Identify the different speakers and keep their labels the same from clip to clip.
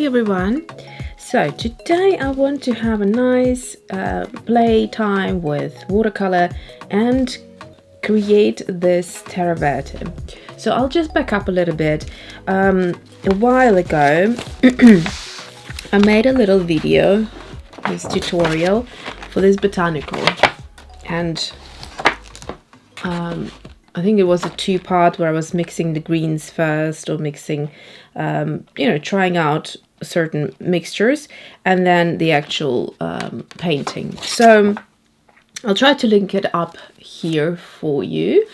Speaker 1: everyone. So today I want to have a nice play time with watercolor and create this Terre Verte. So I'll just back up a little bit. A while ago I made a little video, this tutorial for this botanical, and I think it was a two-part where I was mixing the greens first, or mixing, trying out certain mixtures, and then the actual painting. So I'll try to link it up here for you.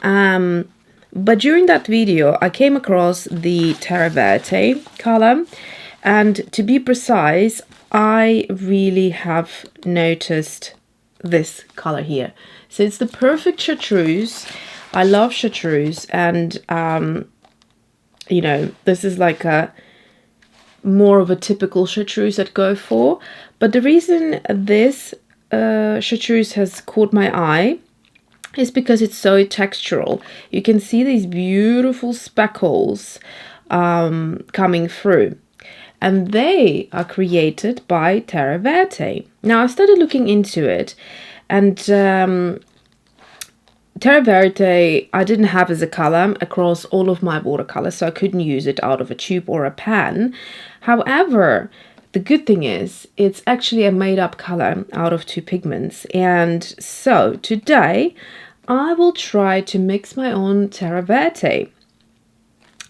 Speaker 1: But during that video, I came across the Terre Verte color, and to be precise, I really have noticed this color here. So it's the perfect chartreuse. I love chartreuse, and this is like a more of a typical chartreuse I'd go for. But the reason this chartreuse has caught my eye is because it's so textural. You can see these beautiful speckles coming through, and they are created by Terre Verte. Now I started looking into it, and Terre Verte I didn't have as a color across all of my watercolors, so I couldn't use it out of a tube or a pan. However, the good thing is it's actually a made-up color out of two pigments, and so today I will try to mix my own Terre Verte.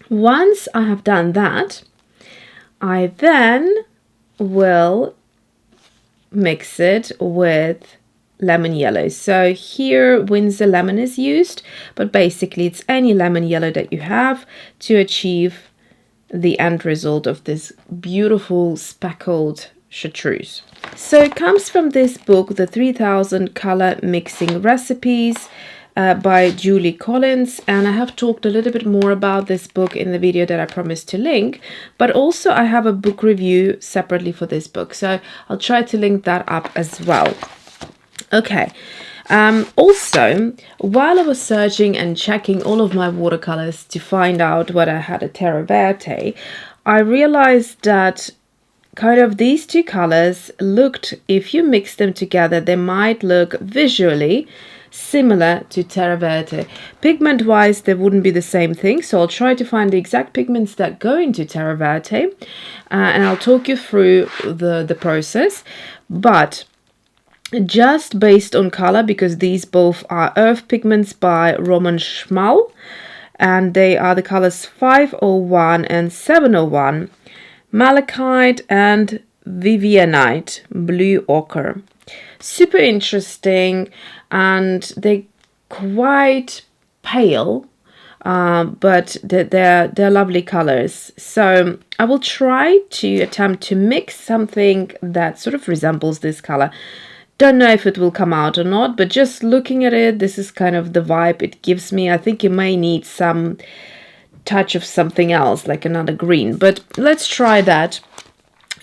Speaker 1: Once I have done that, I then will mix it with lemon yellow. So here Windsor lemon is used, but basically it's any lemon yellow that you have to achieve the end result of this beautiful speckled chartreuse. So it comes from this book, the 3000 color mixing recipes by Julie Collins, and I have talked a little bit more about this book in the video that I promised to link, but also I have a book review separately for this book, so I'll try to link that up as well. Okay, also, while I was searching and checking all of my watercolors to find out whether I had a Terre Verte, I realized that kind of these two colors looked, if you mix them together, they might look visually similar to Terre Verte. Pigment wise, they wouldn't be the same thing, so I'll try to find the exact pigments that go into Terre Verte, and I'll talk you through the process. But just based on color, because these both are earth pigments by Roman Szmal, and they are the colors 501 and 701, malachite and vivianite, blue ochre. Super interesting, and they're quite pale, but they're lovely colors. So I will try to attempt to mix something that sort of resembles this color. Don't know if it will come out or not, but just looking at it, this is kind of the vibe it gives me. I think you may need some touch of something else, like another green, but let's try that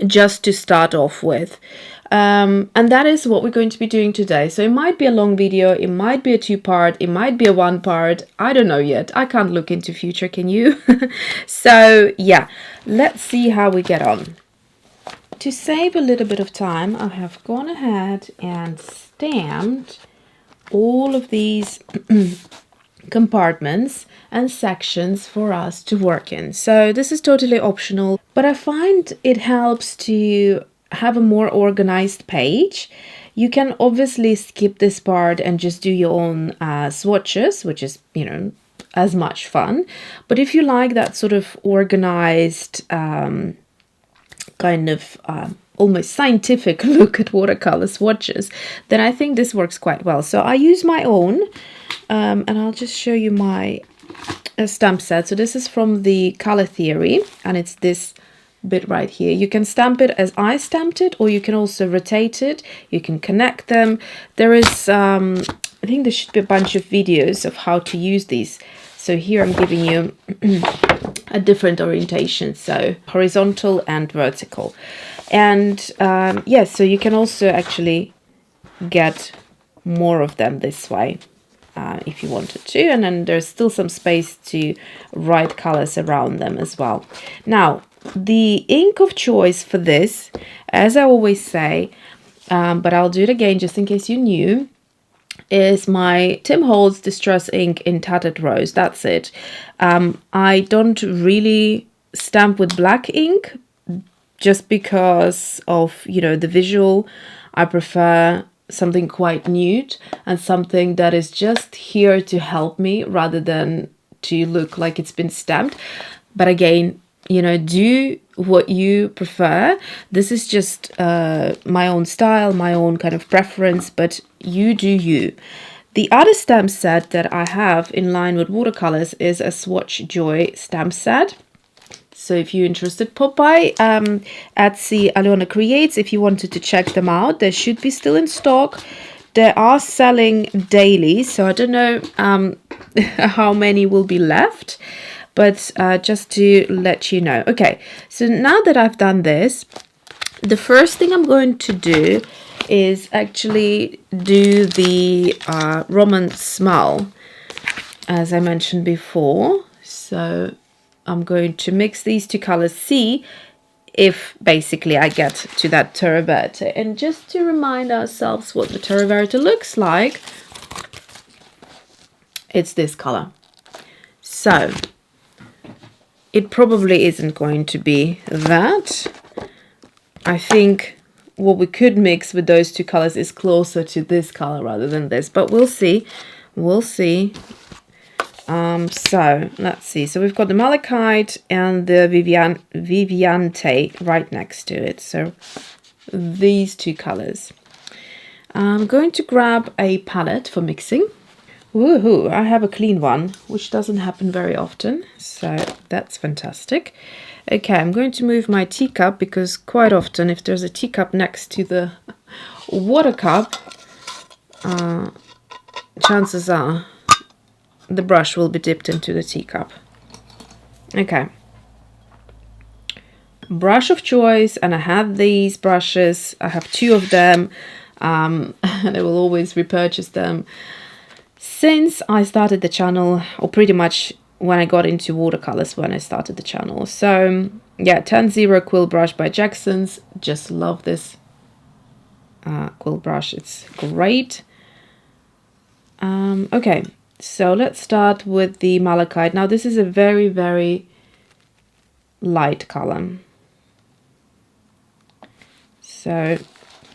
Speaker 1: just to start off with. And that is what we're going to be doing today. So it might be a long video, it might be a two-part, it might be a one-part, I don't know yet. I can't look into future, can you? So yeah, let's see how we get on. To save a little bit of time, I have gone ahead and stamped all of these compartments and sections for us to work in. So this is totally optional, but I find it helps to have a more organized page. You can obviously skip this part and just do your own swatches, which is, as much fun. But if you like that sort of organized kind of almost scientific look at watercolor swatches, then I think this works quite well. So I use my own, and I'll just show you my stamp set. So this is from the Color Theory, and it's this bit right here. You can stamp it as I stamped it, or you can also rotate it. You can connect them. There is, I think there should be a bunch of videos of how to use these. So here I'm giving you a different orientation, so horizontal and vertical. And yes, so you can also actually get more of them this way. if you wanted to, and then there's still some space to write colors around them as well. Now, the ink of choice for this, as I always say, but I'll do it again just in case you're new, is my Tim Holtz Distress ink in Tattered Rose. That's it. I don't really stamp with black ink just because of, you know, the visual. I prefer something quite nude and something that is just here to help me rather than to look like it's been stamped. But again, you know, do what you prefer. This is just my own style, my own kind of preference, but you do you. The other stamp set that I have in line with watercolors is a Swatch Joy stamp set. So if you're interested, pop by Etsy Alyona Creates if you wanted to check them out. They should be still in stock. They are selling daily, so I don't know how many will be left, but just to let you know. Okay, so now that I've done this, the first thing I'm going to do is actually do the Roman Szmal, as I mentioned before. So I'm going to mix these two colors, see if basically I get to that Terre Verte. And just to remind ourselves what the Terre Verte looks like, it's this color. So it probably isn't going to be that. I think what we could mix with those two colors is closer to this color rather than this, but we'll see. We'll see. So let's see. So we've got the malachite and the Viviante right next to it. So these two colors. I'm going to grab a palette for mixing. Woohoo! I have a clean one, which doesn't happen very often. So that's fantastic. Okay, I'm going to move my teacup because quite often if there's a teacup next to the water cup, chances are the brush will be dipped into the teacup. Okay. Brush of choice, and I have these brushes. I have two of them, and I will always repurchase them since I started the channel, or pretty much when I got into watercolors when I started the channel. So yeah, 10-0 Quill brush by Jackson's. Just love this Quill brush. It's great. Okay. So let's start with the malachite. Now this is a very, very light color. So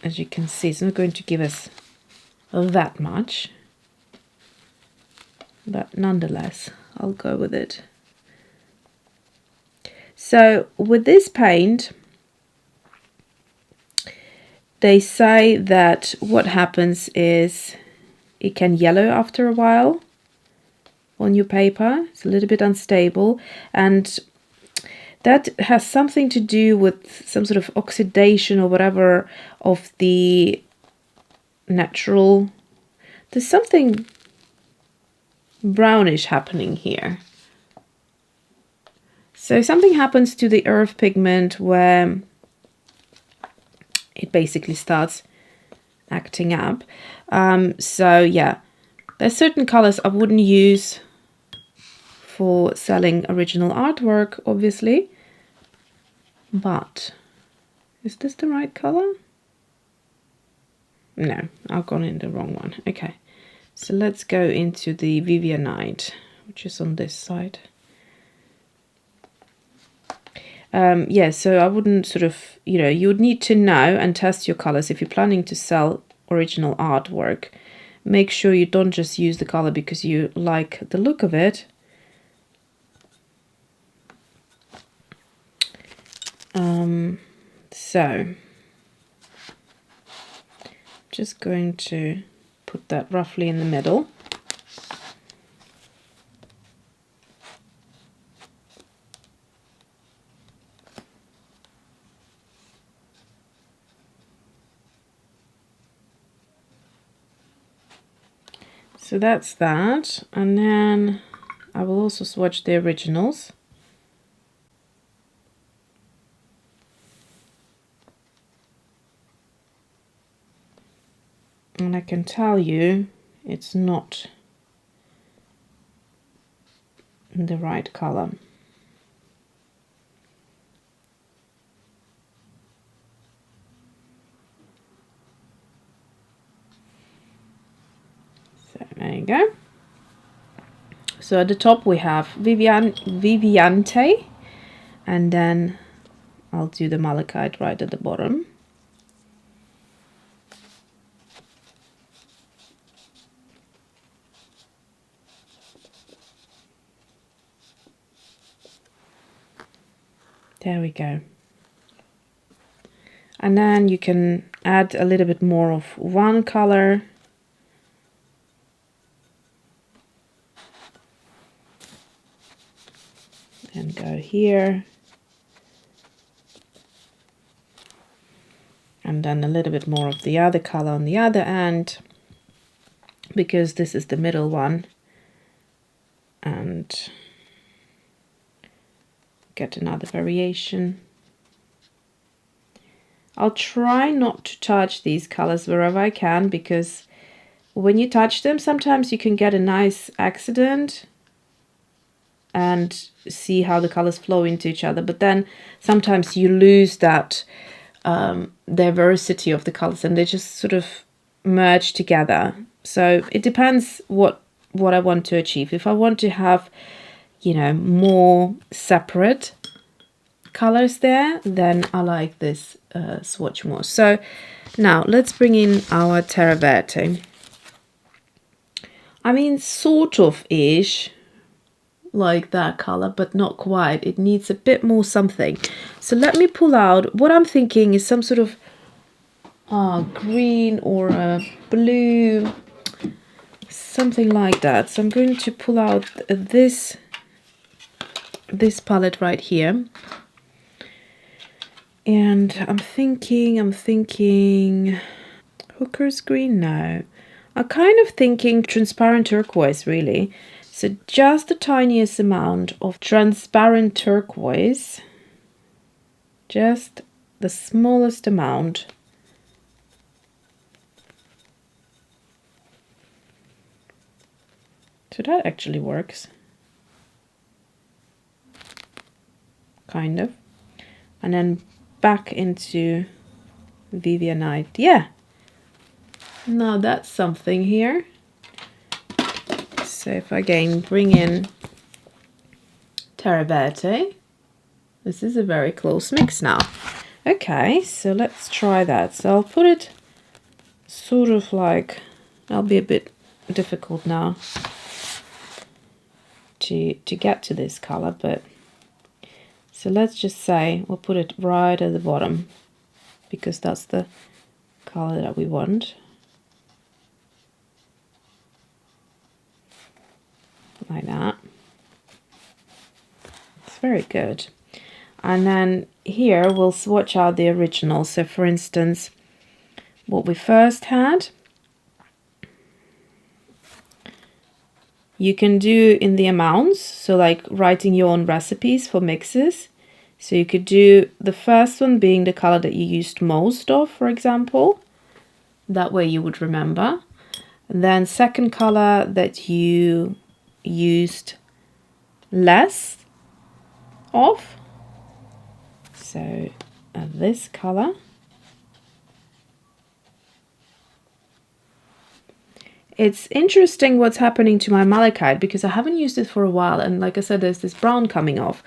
Speaker 1: as you can see, it's not going to give us that much, but nonetheless, I'll go with it. So with this paint, they say that what happens is it can yellow after a while on your paper. It's a little bit unstable, and that has something to do with some sort of oxidation or whatever of the natural. There's something brownish happening here. So something happens to the earth pigment where it basically starts acting up. So yeah, there's certain colors I wouldn't use for selling original artwork, obviously. But is this the right color? No, I've gone in the wrong one. Okay, so let's go into the Vivianite, which is on this side. Yeah, so I wouldn't sort of, you know, you would need to know and test your colors if you're planning to sell original artwork. Make sure you don't just use the color because you like the look of it. So just going to put that roughly in the middle. So that's that, and then I will also swatch the originals. And I can tell you it's not the right color. There you go. So at the top we have Viviante, and then I'll do the malachite right at the bottom. There we go. And then you can add a little bit more of one color. And go here. And then a little bit more of the other color on the other end, because this is the middle one. And get another variation. I'll try not to touch these colors wherever I can, because when you touch them, sometimes you can get a nice accident and see how the colors flow into each other. But then sometimes you lose that diversity of the colors, and they just sort of merge together. So it depends what I want to achieve. If I want to have, you know, more separate colors there, then I like this swatch more. So now let's bring in our Terre Verte. I mean, sort of ish like that color, but not quite. It needs a bit more something. So let me pull out, what I'm thinking is some sort of green or a blue, something like that. So I'm going to pull out this palette right here. And I'm thinking Hooker's green? No. I'm kind of thinking transparent turquoise, really. So just the tiniest amount of transparent turquoise. Just the smallest amount. So that actually works. Kind of. And then back into Vivianite. Yeah. Now that's something here. So if I again bring in Terre Verte, this is a very close mix now. Okay, so let's try that. So I'll put it sort of like, that'll be a bit difficult now to get to this color, but so let's just say we'll put it right at the bottom, because that's the color that we want. Like that. It's very good. And then here we'll swatch out the original. So for instance, what we first had, you can do in the amounts, so like writing your own recipes for mixes. So you could do the first one being the color that you used most of, for example. That way you would remember. And then second color that you used less of. So this color. It's interesting what's happening to my malachite, because I haven't used it for a while, and like I said, there's this brown coming off.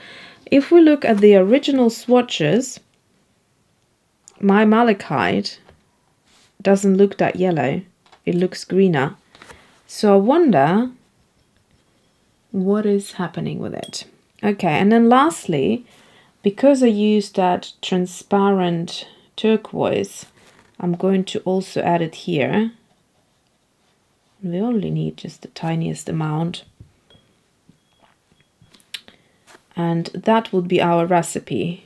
Speaker 1: If we look at the original swatches, my malachite doesn't look that yellow. It looks greener. So I wonder what is happening with it. Okay, and then lastly, because I used that transparent turquoise, I'm going to also add it here. We only need just the tiniest amount. And that would be our recipe.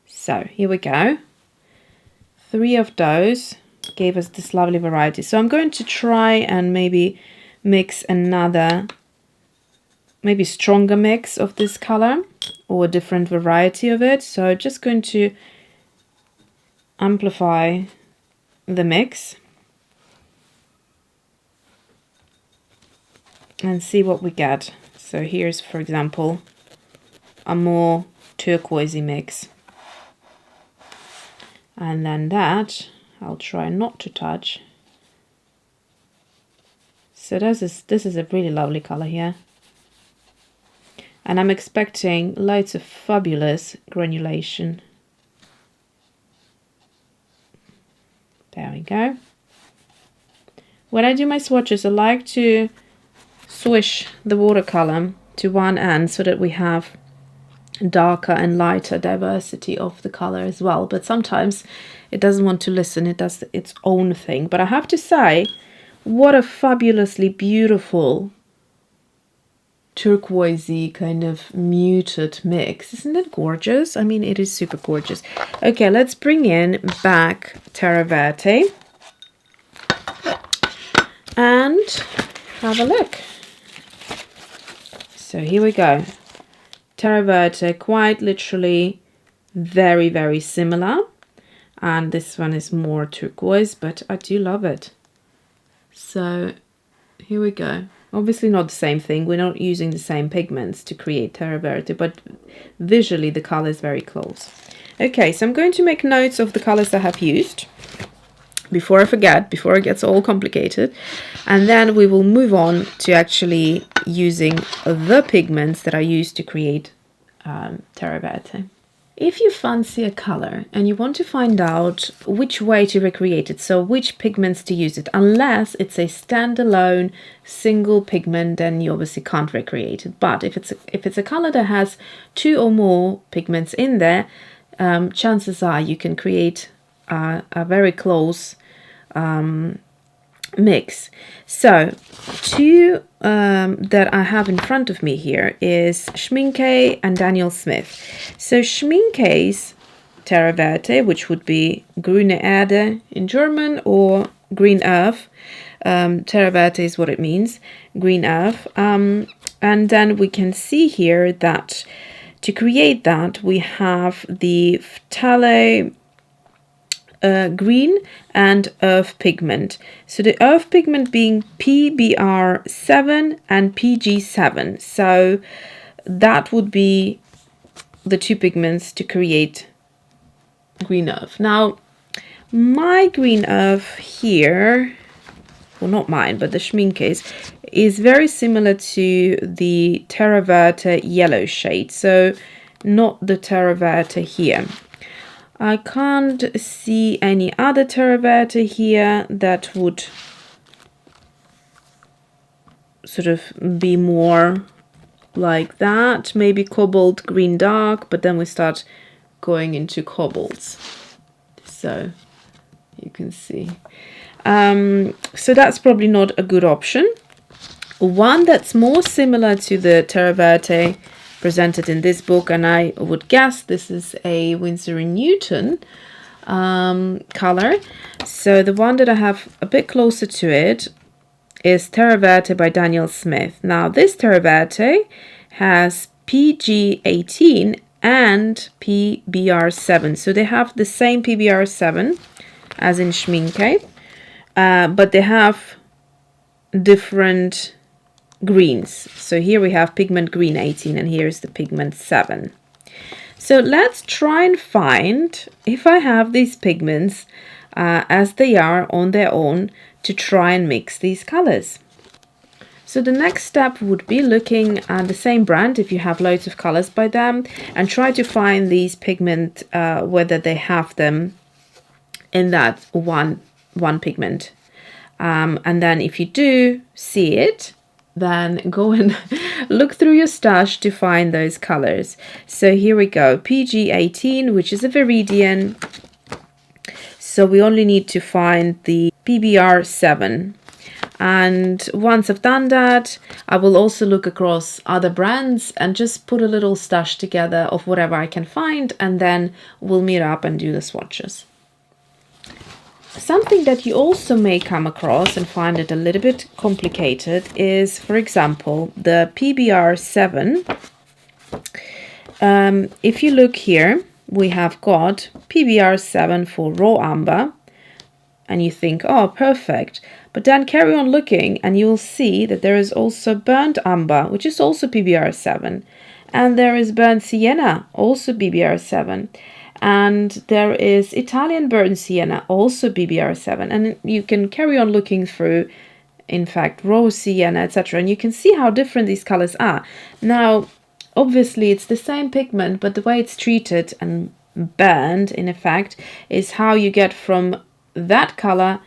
Speaker 1: So here we go. 3 of those gave us this lovely variety. So I'm going to try and maybe mix another, maybe stronger mix of this color, or a different variety of it. So just going to amplify the mix and see what we get. So here's, for example, a more turquoisey mix. And then that, I'll try not to touch. So this is a really lovely color here. And I'm expecting loads of fabulous granulation. There we go. When I do my swatches, I like to swish the watercolor to one end so that we have darker and lighter diversity of the color as well. But sometimes it doesn't want to listen, it does its own thing. But I have to say, what a fabulously beautiful turquoisey kind of muted mix. Isn't it gorgeous? I mean, it is super gorgeous. Okay, let's bring in back Terre Verte and have a look. So here we go. Terre Verte, quite literally very, very similar. And this one is more turquoise, but I do love it. So here we go. Obviously not the same thing. We're not using the same pigments to create Terre Verte, but visually the color is very close. Okay, so I'm going to make notes of the colors I have used before I forget, before it gets all complicated. And then we will move on to actually using the pigments that I used to create Terre Verte. If you fancy a color and you want to find out which way to recreate it, so which pigments to use it, unless it's a standalone single pigment, then you obviously can't recreate it. But if it's a color that has 2 or more pigments in there, chances are you can create a very close mix. So 2 that I have in front of me here is Schmincke and Daniel Smith. So Schmincke's Terre Verte, which would be Grüne Erde in German or Green Earth. Terre Verte is what it means, Green Earth. And then we can see here that to create that we have the phthalo green and earth pigment. So the earth pigment being PBR7 and PG7. So that would be the 2 pigments to create green earth. Now my green earth here, well not mine, but the Schmincke's, is very similar to the Terre Verte yellow shade. So not the Terre Verte here. I can't see any other Terre Verte here that would sort of be more like that. Maybe cobalt green dark, but then we start going into cobalts. So you can see. So that's probably not a good option. One that's more similar to the Terre Verte presented in this book, and I would guess this is a Winsor & Newton color. So the one that I have a bit closer to it is Terre Verte by Daniel Smith. Now this Terre Verte has PG18 and PBR7. So they have the same PBR7 as in Schmincke, but they have different greens. So here we have pigment green 18 and here is the pigment 7. So let's try and find if I have these pigments as they are on their own to try and mix these colors. So the next step would be looking at the same brand if you have loads of colors by them and try to find these pigment whether they have them in that one pigment. And then if you do see it, then go and look through your stash to find those colors. So here we go, PG18, which is a Viridian. So we only need to find the PBR7. And once I've done that, I will also look across other brands and just put a little stash together of whatever I can find, and then we'll meet up and do the swatches. Something that you also may come across and find it a little bit complicated is, for example, the PBR7. If you look here, we have got PBR7 for raw amber, and you think, oh, perfect. But then carry on looking and you'll see that there is also burnt amber, which is also PBR7. And there is burnt sienna, also PBR7. And there is Italian burnt sienna, also PBR7. And you can carry on looking through in fact, raw sienna, etc. And you can see how different these colors are. Now, obviously, it's the same pigment, but the way it's treated and burned, in effect, is how you get from that color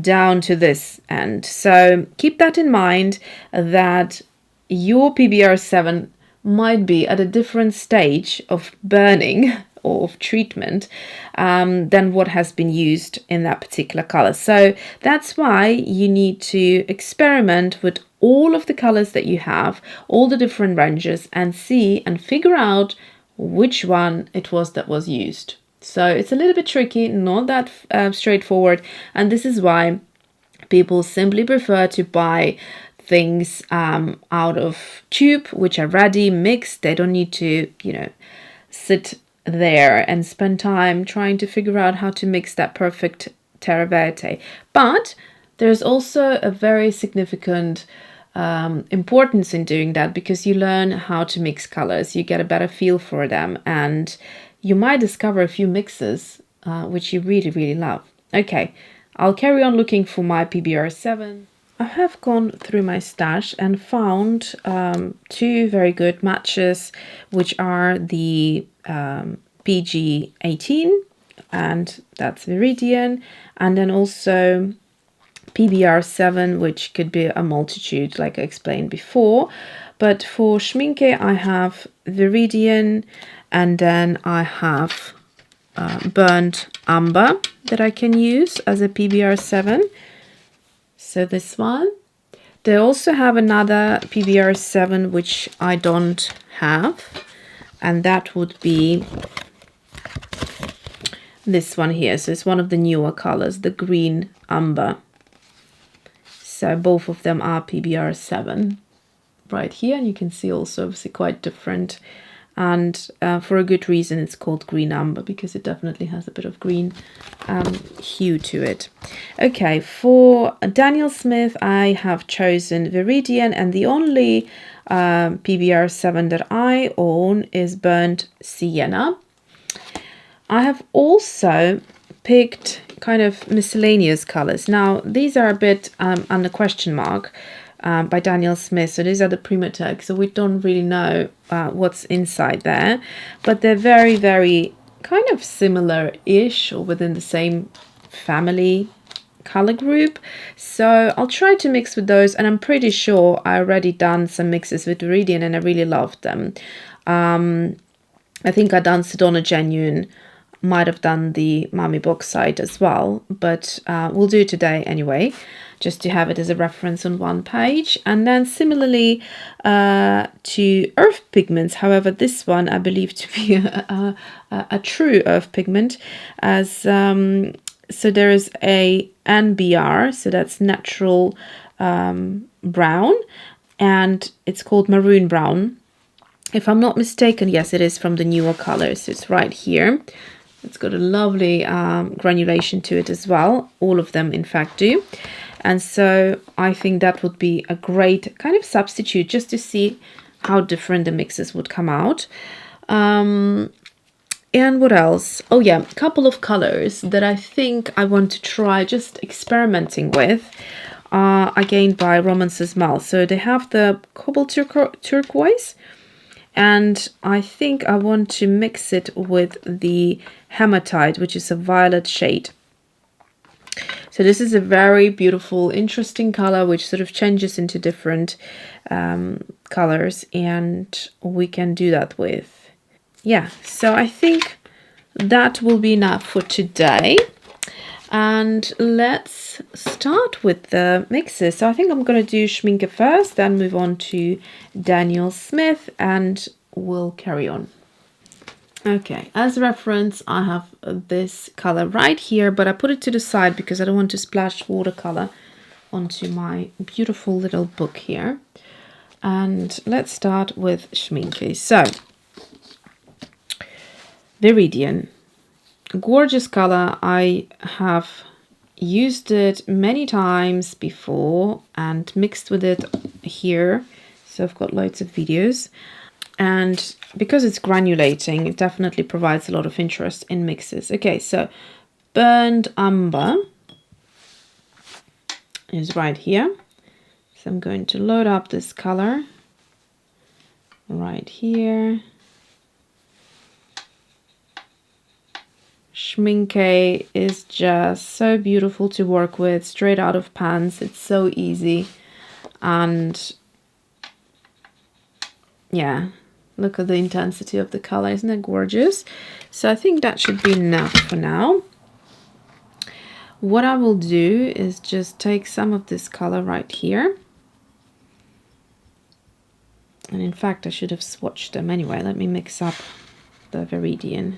Speaker 1: down to this end. So keep that in mind, that your PBR7 might be at a different stage of burning or of treatment than what has been used in that particular color. So that's why you need to experiment with all of the colors that you have, all the different ranges, and see and figure out which one it was that was used. So it's a little bit tricky, not that straightforward, and this is why people simply prefer to buy things out of tube, which are ready, mixed. They don't need to, sit there and spend time trying to figure out how to mix that perfect Terre Verte. But there's also a very significant importance in doing that, because you learn how to mix colors, you get a better feel for them, and you might discover a few mixes which you really, really love. Okay, I'll carry on looking for my PBR7. I have gone through my stash and found two very good matches, which are the PG18, and that's Viridian, and then also PBR7, which could be a multitude, like I explained before. But for Schmincke, I have Viridian, and then I have burnt umber that I can use as a PBR7. So this one. They also have another PBR7 which I don't have, and that would be this one here. So it's one of the newer colors, the green umber. So both of them are PBR7 right here, and you can see also obviously quite different, and for a good reason it's called green umber, because it definitely has a bit of green hue to it. Okay, for Daniel Smith I have chosen Viridian, and the only PBR7 that I own is burnt sienna. I have also picked kind of miscellaneous colors. Now these are a bit under question mark by Daniel Smith, so these are the Primatech, so we don't really know what's inside there, but they're very, very kind of similar-ish, or within the same family color group. So I'll try to mix with those, and I'm pretty sure I already done some mixes with Viridian and I really loved them. I think I done Sedona Genuine, might have done the Mami Bauxite as well, but we'll do it today anyway, just to have it as a reference on one page. And then similarly to earth pigments, however, this one I believe to be a true earth pigment, as so there is a NBR, so that's natural brown, and it's called maroon brown. If I'm not mistaken, yes, it is from the newer colors. It's right here. It's got a lovely granulation to it as well. All of them, in fact, do. And so I think that would be a great kind of substitute, just to see how different the mixes would come out. And what else? Oh yeah, a couple of colors that I think I want to try just experimenting with. Again by Roman Szmal. So they have the cobalt turquoise, and I think I want to mix it with the hematite, which is a violet shade. So this is a very beautiful, interesting color, which sort of changes into different colors, and we can do that with. Yeah, so I think that will be enough for today. And let's start with the mixes. So I think I'm going to do Schmincke first, then move on to Daniel Smith, and we'll carry on. Okay, as reference, I have this color right here, but I put it to the side because I don't want to splash watercolor onto my beautiful little book here. And let's start with Schmincke. So, Viridian. Gorgeous color. I have used it many times before and mixed with it here, so I've got loads of videos, and because it's granulating, it definitely provides a lot of interest in mixes. Okay, so burnt umber, is right here. So I'm going to load up this color right here. Schmincke is just so beautiful to work with, straight out of pans. It's so easy. And yeah, look at the intensity of the color. Isn't that gorgeous? So I think that should be enough for now. What I will do is just take some of this color right here. And in fact, I should have swatched them anyway. Let me mix up the Viridian.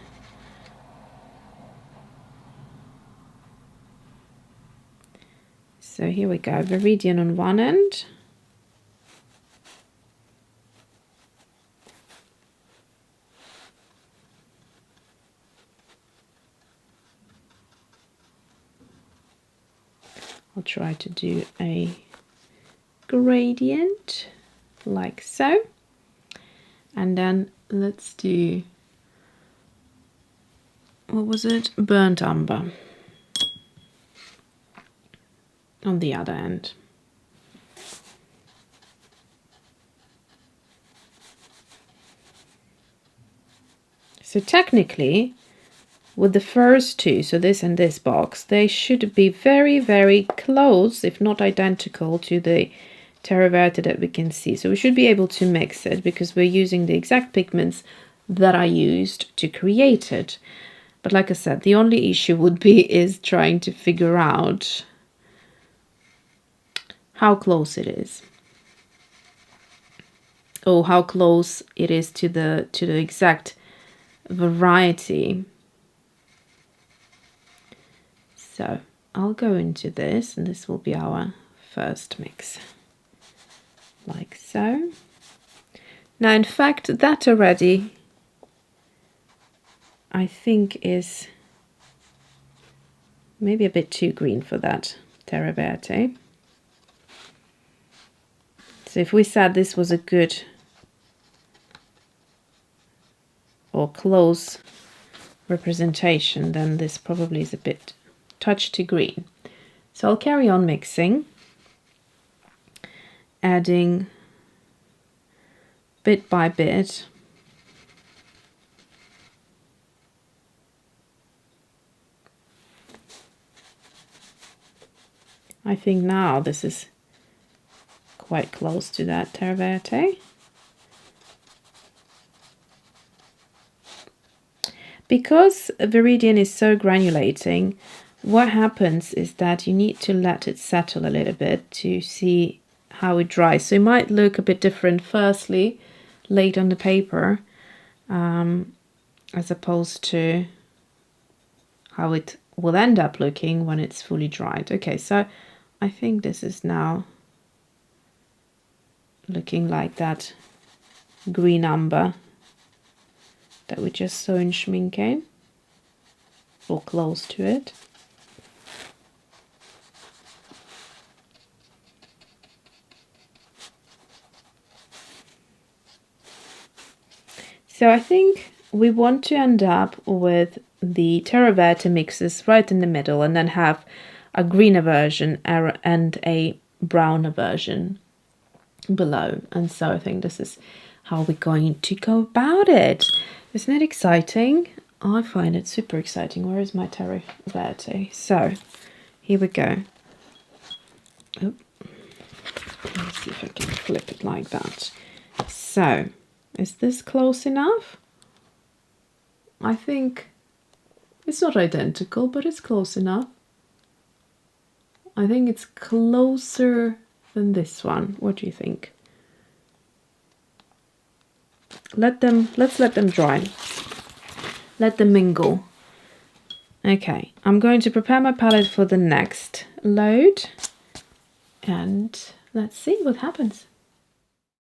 Speaker 1: So here we go, Viridian on one end. I'll try to do a gradient like so. And then let's do, what was it? Burnt umber on the other end. So technically, with the first two, so this and this box, they should be very, very close, if not identical, to the Terre Verte that we can see. So we should be able to mix it because we're using the exact pigments that I used to create it. But like I said, the only issue would be is trying to figure out how close it is. Or how close it is to the exact variety. So I'll go into this, and this will be our first mix, like so. Now, in fact, that already, I think, is maybe a bit too green for that Terre Verte. So if we said this was a good or close representation, then this probably is a bit touch too green. So I'll carry on mixing, adding bit by bit. I think now this is quite close to that Terre Verte. Because Viridian is so granulating, what happens is that you need to let it settle a little bit to see how it dries. So it might look a bit different firstly laid on the paper as opposed to how it will end up looking when it's fully dried. Okay, so I think this is now looking like that green umber that we just saw in Schmincke, or close to it. So I think we want to end up with the Terre Verte mixes right in the middle, and then have a greener version and a browner version below. And so I think this is how we're going to go about it. Isn't it exciting? I find it super exciting. Where is my Terre Verte? So here we go. Oh, let's see if I can flip it like that. So is this close enough? I think it's not identical, but it's close enough. I think it's closer than this one. What do you think? Let's let them dry. Let them mingle. Okay, I'm going to prepare my palette for the next load, and let's see what happens.